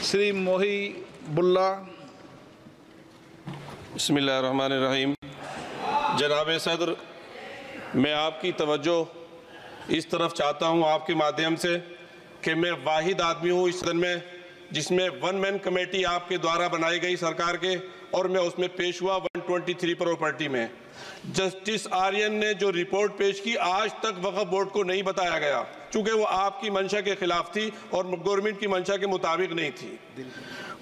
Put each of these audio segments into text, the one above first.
श्री मोही बुल्ला। बिस्मिल्लाहिर्रहमानिर्रहीम। जनाब सदर, मैं आपकी तवज्जो इस तरफ चाहता हूँ आपके माध्यम से कि मैं वाहिद आदमी हूँ इस सदन में जिसमें वन मैन कमेटी आपके द्वारा बनाई गई सरकार के, और मैं उसमें पेश हुआ 123 प्रॉपर्टी में। जस्टिस आर्यन ने जो रिपोर्ट पेश की, आज तक वक्फ बोर्ड को नहीं बताया गया, चूँकि वो आपकी मंशा के खिलाफ थी और गवर्नमेंट की मंशा के मुताबिक नहीं थी।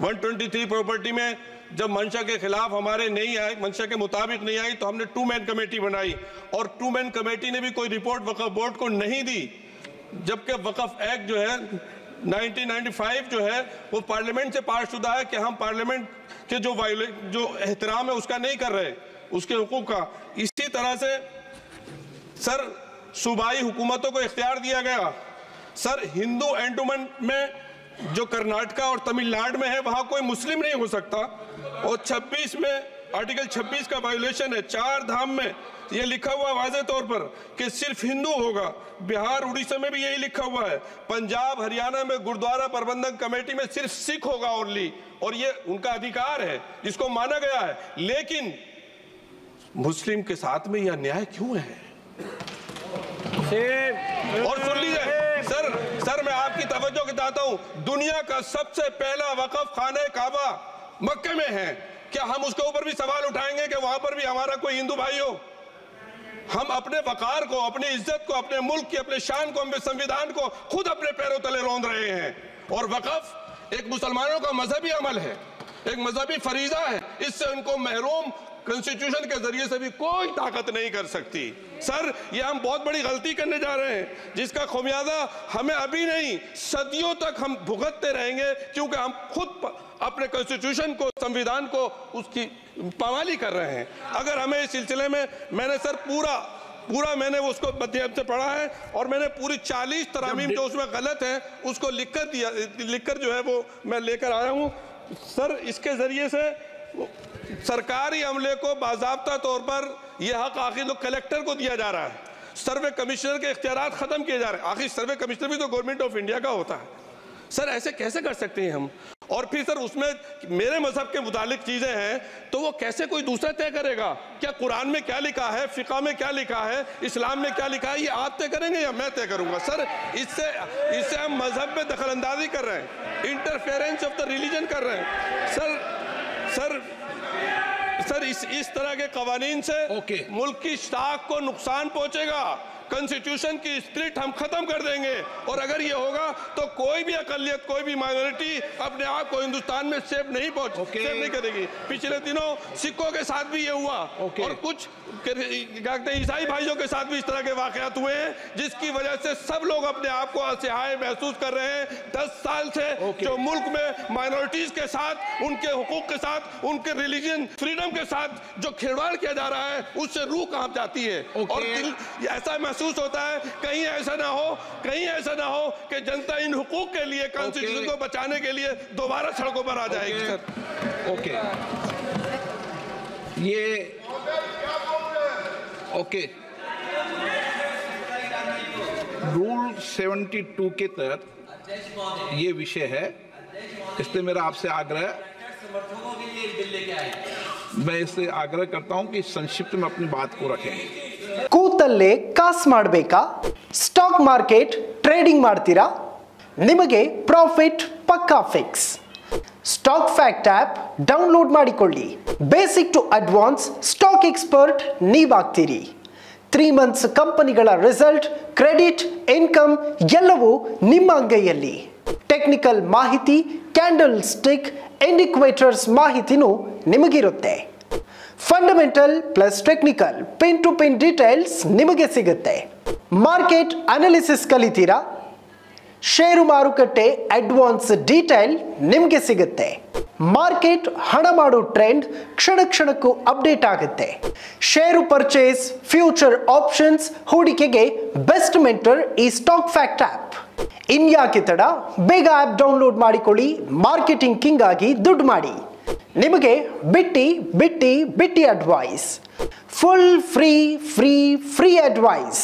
123 प्रॉपर्टी में जब मंशा के खिलाफ हमारे नहीं आई, मंशा के मुताबिक नहीं आई, तो हमने 2 मैन कमेटी बनाई और 2 मैन कमेटी ने भी कोई रिपोर्ट वक्फ बोर्ड को नहीं दी, जबकि वक्फ एक्ट जो है 1995 जो है वो पार्लियामेंट से पास शुदा है कि हम पार्लियामेंट के जो एहतराम है उसका नहीं कर रहे, उसके हुकूक का। इसी तरह से सर सूबाई हुकूमतों को इख्तियार दिया गया। सर हिंदू एंडोमेंट में जो कर्नाटका और तमिलनाडु में है वहाँ कोई मुस्लिम नहीं हो सकता, और 26 में आर्टिकल 26 का वायोलेशन है। 4 धाम में ये लिखा हुआ वाज़े तौर पर कि सिर्फ हिंदू होगा। बिहार उड़ीसा में भी यही लिखा हुआ है। पंजाब हरियाणा में गुरुद्वारा प्रबंधक कमेटी में सिर्फ सिख होगा ओनली, और ये उनका अधिकार है जिसको माना गया है। लेकिन मुस्लिम के साथ में यह अन्याय क्यों है? और सुन लीजिए सर मैं आपकी तवज्जो के चाहता हूं, दुनिया का सबसे पहला वक़्फ़ खाने काबा मक्के में है। क्या हम उसके ऊपर भी सवाल उठाएंगे कि वहां पर भी हमारा कोई हिंदू भाई हो? हम अपने वकार को, अपनी इज्जत को, अपने मुल्क की, अपने शान को, अपने संविधान को खुद अपने पैरों तले रौंद रहे हैं। और वक़्फ़ एक मुसलमानों का मजहबी अमल है, एक मजहबी फरीजा है। इससे उनको महरूम कॉन्स्टिट्यूशन के जरिए से भी कोई ताकत नहीं कर सकती। सर ये हम बहुत बड़ी गलती करने जा रहे हैं जिसका खमियाजा हमें अभी नहीं सदियों तक हम भुगतते रहेंगे, क्योंकि हम खुद अपने कॉन्स्टिट्यूशन को, संविधान को, उसकी पामाली कर रहे हैं। अगर हमें इस सिलसिले में मैंने सर पूरा मैंने उसको मध्यम से पढ़ा है, और मैंने पूरी 40 तरामीम जो उसमें गलत है उसको लिखकर जो है वो मैं लेकर आया हूँ। सर इसके जरिए से सरकारी अमले को बाज़ाब्ता तौर पर यह हक आखिर तो कलेक्टर को दिया जा रहा है, सर्वे कमिश्नर के इख्तियारात खत्म किए जा रहे हैं। आखिर सर्वे कमिश्नर भी तो गवर्नमेंट ऑफ इंडिया का होता है। सर ऐसे कैसे कर सकते हैं हम? और फिर सर उसमें मेरे मजहब के मुतालिक चीज़ें हैं तो वो कैसे कोई दूसरा तय करेगा? क्या कुरान में क्या लिखा है, फ़िक़ा में क्या लिखा है, इस्लाम में क्या लिखा है, ये आप तय करेंगे या मैं तय करूंगा? सर इससे हम मजहब में दखलंदाजी कर रहे हैं, इंटरफेरेंस ऑफ द रिलीजन कर रहे हैं। सर इस तरह के कवानीन से मुल्क की शाख को नुकसान पहुंचेगा। कॉन्स्टिट्यूशन की स्पिरिट हम खत्म कर देंगे, और अगर ये होगा तो कोई भी अकलियत, कोई भी माइनॉरिटी अपने आप को हिंदुस्तान में सेफ नहीं करेगी। पिछले दिनों सिखों के साथ भी ये हुआ, और कुछ ईसाई भाइयों के साथ भी इस तरह के वाकयात हुए हैं, जिसकी वजह से सब लोग अपने आप को असहाय महसूस कर रहे हैं। 10 साल से जो मुल्क में माइनॉरिटीज के साथ, उनके हुकूक के साथ, उनके रिलीजन फ्रीडम के साथ जो खिलवाड़ किया जा रहा है, उससे रूह कांप जाती है। और ऐसा महसूस होता है कहीं ऐसा ना हो कि जनता इन हुकूक के लिए, कॉन्स्टिट्यूशन को बचाने के लिए दोबारा सड़कों पर आ जाएगी। सर ये रूल 72 के तहत ये विषय है, इसलिए मेरा आपसे आग्रह, मैं इससे आग्रह करता हूं कि संक्षिप्त में अपनी बात को रखें। ಕೂತಲ್ಲೇ ಕಾಸು ಮಾಡಬೇಕಾ? ಸ್ಟಾಕ್ ಮಾರ್ಕೆಟ್ ಟ್ರೇಡಿಂಗ್ ಮಾಡ್ತೀರಾ? ನಿಮಗೆ ಪ್ರಾಫಿಟ್ ಪಕ್ಕಾ fix. Stock fact app download ಮಾಡಿಕೊಳ್ಳಿ. Basic to advance stock expert ನೀವಾಗ್ತೀರಿ. 3 ಮಂತ್ಸ್ ಕಂಪನಿಗಳ ರಿಸಲ್ಟ್, ಕ್ರೆಡಿಟ್, ಇನ್ಕಮ್ ಎಲ್ಲವೂ ನಿಮ್ಮ ಅಂಗೈಯಲ್ಲಿ. ಟೆಕ್ನಿಕಲ್ ಮಾಹಿತಿ, ಕ್ಯಾಂಡಲ್ ಸ್ಟಿಕ್, ಇಂಡಿಕೇಟರ್ಸ್ ಮಾಹಿತಿನೂ ನಿಮಗಿರುತ್ತೆ. Fundamental plus technical pin to pin details ನಿಮಗೆ ಸಿಗುತ್ತೆ. Market analysis ಕಲಿತೀರಾ? ಷೇರು ಮಾರುಕಟ್ಟೆ ಅಡ್ವಾನ್ಸ್ ಡೀಟೇಲ್ ನಿಮಗೆ ಸಿಗುತ್ತೆ. ಮಾರ್ಕೆಟ್ ಹಣ ಮಾಡೋ ಟ್ರೆಂಡ್ ಕ್ಷಣ ಕ್ಷಣಕ್ಕೂ ಅಪ್ಡೇಟ್ ಆಗುತ್ತೆ. ಷೇರು ಪರ್ಚೇಸ್, ಫ್ಯೂಚರ್ ಆಪ್ಷನ್ಸ್, ಹೂಡಿಕೆಗೆ ಬೆಸ್ಟ್ ಮೆಂಟರ್ ಈ ಸ್ಟಾಕ್ ಫ್ಯಾಕ್ಟ್ ಆಪ್. ಇನ್ಯಾಕೆ ತಡ, ಬೇಗ ಆಪ್ ಡೌನ್ಲೋಡ್ ಮಾಡಿಕೊಳ್ಳಿ. ಮಾರ್ಕೆಟಿಂಗ್ ಕಿಂಗ್ ಆಗಿ ದುಡ್ಡು ಮಾಡಿ. ನಿಮಗೆ ಬಿಟ್ಟಿ ಅಡ್ವೈಸ್, ಫುಲ್ ಫ್ರೀ ಅಡ್ವೈಸ್.